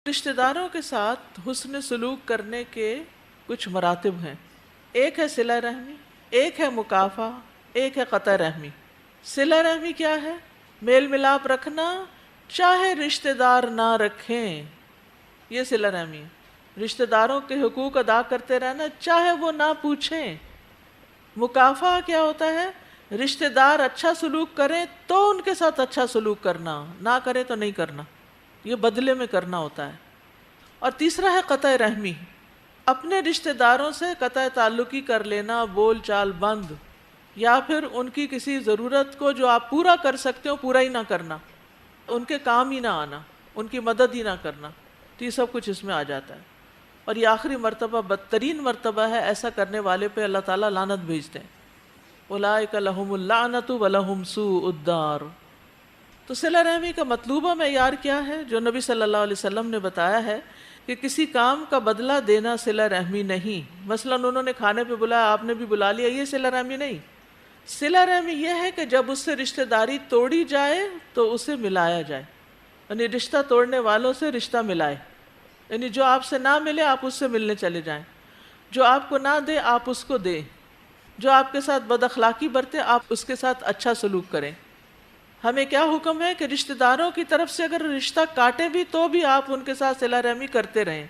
رشتہ داروں کے ساتھ حسن سلوک کرنے کے کچھ مراتب ہیں۔ ایک ہے صلہ رحمی، ایک ہے مکافہ، ایک ہے قطع رحمی۔ صلہ رحمی کیا ہے؟ میل ملاپ رکھنا، چاہے رشتہ دار نہ رکھیں، یہ صلہ رحمی ہے۔ رشتہ داروں کے حقوق ادا کرتے رہنا، چاہے وہ نہ پوچھیں۔ مکافہ کیا ہوتا ہے؟ رشتہ دار اچھا سلوک کریں تو ان کے ساتھ اچھا سلوک کرنا، نہ کریں تو نہیں کرنا، یہ بدلے میں کرنا ہوتا ہے۔ اور تیسرا ہے قطع رحمی، اپنے رشتہ داروں سے قطع تعلقی کر لینا، بول چال بند، یا پھر ان کی کسی ضرورت کو جو آپ پورا کر سکتے ہو پورا ہی نہ کرنا، ان کے کام ہی نہ آنا، ان کی مدد ہی نہ کرنا، تو یہ سب کچھ اس میں آ جاتا ہے۔ اور یہ آخری مرتبہ بدترین مرتبہ ہے، ایسا کرنے والے پہ اللہ تعالیٰ لعنت بھیجتے ہیں۔ اولئک لہم اللعنۃ ولہم سوء الدار۔ تو صلہ رحمی کا مطلوبہ معیار کیا ہے جو نبی صلی اللہ علیہ وسلم نے بتایا ہے کہ کسی کام کا بدلہ دینا صلہ رحمی نہیں۔ مثلا انہوں نے کھانے پہ بلایا، آپ نے بھی بلا لیا، یہ صلہ رحمی نہیں۔ صلہ رحمی یہ ہے کہ جب اس سے رشتہ داری توڑی جائے تو اسے ملایا جائے، یعنی رشتہ توڑنے والوں سے رشتہ ملائے، یعنی جو آپ سے نہ ملے آپ اس سے ملنے چلے جائیں، جو آپ کو نہ دے آپ اس کو دیں، جو آپ کے ساتھ بد اخلاقی برتے آپ اس کے ساتھ اچھا سلوک کریں۔ ہمیں کیا حکم ہے کہ رشتہ داروں کی طرف سے اگر رشتہ کاٹے بھی تو بھی آپ ان کے ساتھ صلہ رحمی کرتے رہیں۔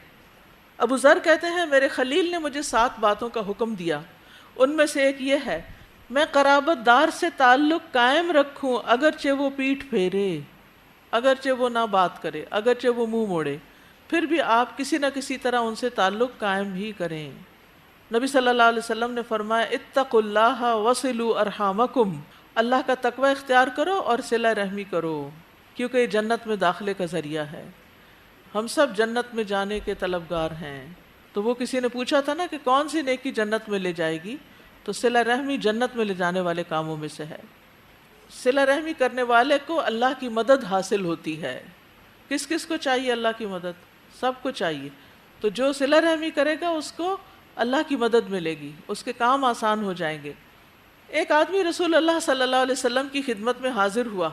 ابو ذر کہتے ہیں میرے خلیل نے مجھے 7 باتوں کا حکم دیا، ان میں سے ایک یہ ہے میں قرابت دار سے تعلق قائم رکھوں اگرچہ وہ پیٹھ پھیرے، اگرچہ وہ نہ بات کرے، اگرچہ وہ منہ موڑے، پھر بھی آپ کسی نہ کسی طرح ان سے تعلق قائم ہی کریں۔ نبی صلی اللہ علیہ وسلم نے فرمایا اتقوا اللہ وصلوا ارحامکم، اللہ کا تقوی اختیار کرو اور صلہ رحمی کرو، کیونکہ یہ جنت میں داخلے کا ذریعہ ہے۔ ہم سب جنت میں جانے کے طلبگار ہیں۔ تو وہ کسی نے پوچھا تھا نا کہ کون سی نیکی جنت میں لے جائے گی، تو صلہ رحمی جنت میں لے جانے والے کاموں میں سے ہے۔ صلہ رحمی کرنے والے کو اللہ کی مدد حاصل ہوتی ہے۔ کس کس کو چاہیے اللہ کی مدد؟ سب کو چاہیے۔ تو جو صلہ رحمی کرے گا اس کو اللہ کی مدد ملے گی، اس کے کام آسان ہو جائیں گے۔ ایک آدمی رسول اللہ صلی اللہ علیہ وسلم کی خدمت میں حاضر ہوا،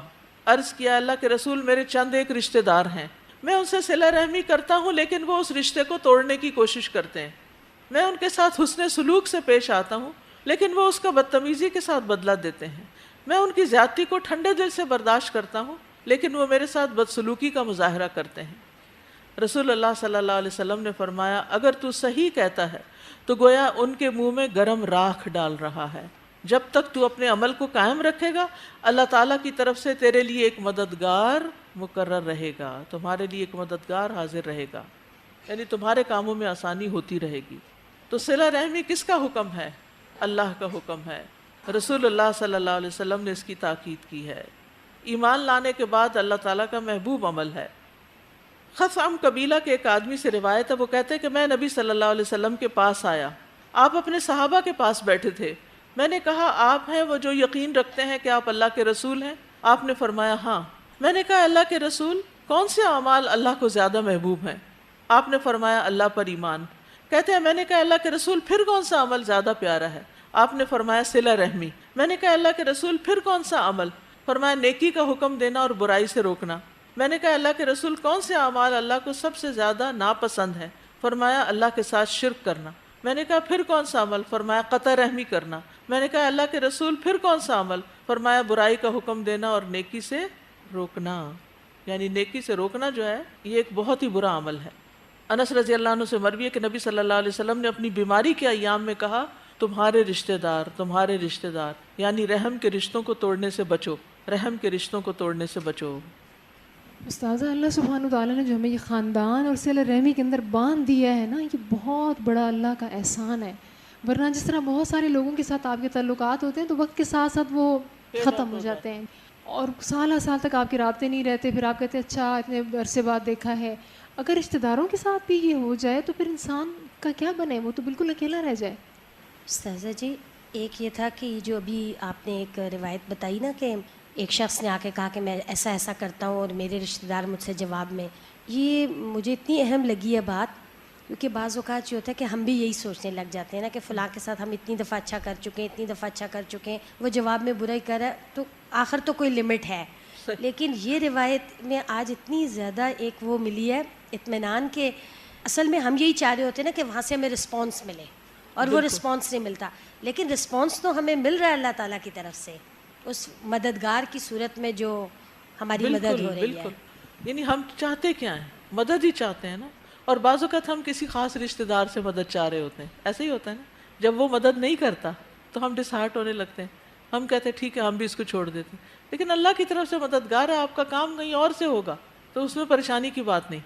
عرض کیا اللہ کے رسول میرے چند ایک رشتہ دار ہیں، میں ان سے صلہ رحمی کرتا ہوں لیکن وہ اس رشتے کو توڑنے کی کوشش کرتے ہیں، میں ان کے ساتھ حسن سلوک سے پیش آتا ہوں لیکن وہ اس کا بدتمیزی کے ساتھ بدلہ دیتے ہیں، میں ان کی زیادتی کو ٹھنڈے دل سے برداشت کرتا ہوں لیکن وہ میرے ساتھ بدسلوکی کا مظاہرہ کرتے ہیں۔ رسول اللہ صلی اللہ علیہ وسلم نے فرمایا اگر تو صحیح کہتا ہے تو گویا ان کے منہ میں گرم راکھ ڈال رہا ہے، جب تک تو اپنے عمل کو قائم رکھے گا اللہ تعالیٰ کی طرف سے تیرے لیے ایک مددگار مقرر رہے گا، تمہارے لیے ایک مددگار حاضر رہے گا، یعنی تمہارے کاموں میں آسانی ہوتی رہے گی۔ تو صلہ رحمی کس کا حکم ہے؟ اللہ کا حکم ہے، رسول اللہ صلی اللہ علیہ وسلم نے اس کی تاکید کی ہے۔ ایمان لانے کے بعد اللہ تعالیٰ کا محبوب عمل ہے۔ خثعم قبیلہ کے ایک آدمی سے روایت ہے، وہ کہتے ہیں کہ میں نبی صلی اللہ علیہ وسلم کے پاس آیا، آپ اپنے صحابہ کے پاس بیٹھے تھے، میں نے کہا آپ ہیں وہ جو یقین رکھتے ہیں کہ آپ اللہ کے رسول ہیں؟ آپ نے فرمایا ہاں۔ میں نے کہا اللہ کے رسول کون سے اعمال اللہ کو زیادہ محبوب ہیں؟ آپ نے فرمایا اللہ پر ایمان۔ کہتے ہیں میں نے کہا اللہ کے رسول پھر کون سا عمل زیادہ پیارا ہے؟ آپ نے فرمایا صلہ رحمی۔ میں نے کہا اللہ کے رسول پھر کون سا عمل؟ فرمایا نیکی کا حکم دینا اور برائی سے روکنا۔ میں نے کہا اللہ کے رسول کون سے اعمال اللہ کو سب سے زیادہ ناپسند ہے؟ فرمایا اللہ کے ساتھ شرک کرنا۔ میں نے کہا پھر کون سا عمل؟ فرمایا قطع رحمی کرنا۔ میں نے کہا اللہ کے رسول پھر کون سا عمل؟ فرمایا برائی کا حکم دینا اور نیکی سے روکنا، یعنی نیکی سے روکنا جو ہے یہ ایک بہت ہی برا عمل ہے۔ انس رضی اللہ عنہ سے مروی ہے کہ نبی صلی اللہ علیہ وسلم نے اپنی بیماری کے ایام میں کہا تمہارے رشتہ دار یعنی رحم کے رشتوں کو توڑنے سے بچو، رحم کے رشتوں کو توڑنے سے بچو۔ استاذہ اللہ سبحانہ وتعالیٰ نے جو ہمیں یہ خاندان اور صلہ رحمی کے اندر باندھ دیا ہے نا، یہ بہت بڑا اللہ کا احسان ہے، ورنہ جس طرح بہت سارے لوگوں کے ساتھ آپ کے تعلقات ہوتے ہیں تو وقت کے ساتھ ساتھ وہ ختم ہو جاتے ہیں اور سال سال تک آپ کے رابطے نہیں رہتے، پھر آپ کہتے ہیں اچھا اتنے عرصے بعد دیکھا ہے۔ اگر رشتہ داروں کے ساتھ بھی یہ ہو جائے تو پھر انسان کا کیا بنے، وہ تو بالکل اکیلا رہ جائے۔ استاذہ جی ایک یہ تھا کہ جو ابھی آپ نے ایک روایت بتائی نا کہ ایک شخص نے آ کے کہا کہ میں ایسا ایسا کرتا ہوں اور میرے رشتہ دار مجھ سے جواب میں، یہ مجھے اتنی اہم لگی ہے بات، کیونکہ بعض اوقات یہ ہوتا ہے کہ ہم بھی یہی سوچنے لگ جاتے ہیں نا کہ فلاں کے ساتھ ہم اتنی دفعہ اچھا کر چکے ہیں، اتنی دفعہ اچھا کر چکے ہیں، وہ جواب میں برائی کر رہا ہے تو آخر تو کوئی لمٹ ہے۔ لیکن یہ روایت میں آج اتنی زیادہ ایک وہ ملی ہے اطمینان کہ اصل میں ہم یہی چاہ رہے ہوتے ہیں نا کہ وہاں سے ہمیں رسپانس ملے، اور وہ رسپانس نہیں ملتا، لیکن رسپانس تو ہمیں مل رہا ہے اللہ تعالیٰ کی طرف سے، اس مددگار کی صورت میں جو ہماری مدد ہو رہی ہے۔ بالکل، یعنی ہم چاہتے کیا ہیں؟ مدد ہی چاہتے ہیں نا، اور بعض اوقات ہم کسی خاص رشتہ دار سے مدد چاہ رہے ہوتے ہیں، ایسا ہی ہوتا ہے نا، جب وہ مدد نہیں کرتا تو ہم ڈس ہارٹ ہونے لگتے ہیں، ہم کہتے ہیں ٹھیک ہے ہم بھی اس کو چھوڑ دیتے ہیں، لیکن اللہ کی طرف سے مددگار ہے، آپ کا کام کہیں اور سے ہوگا تو اس میں پریشانی کی بات نہیں۔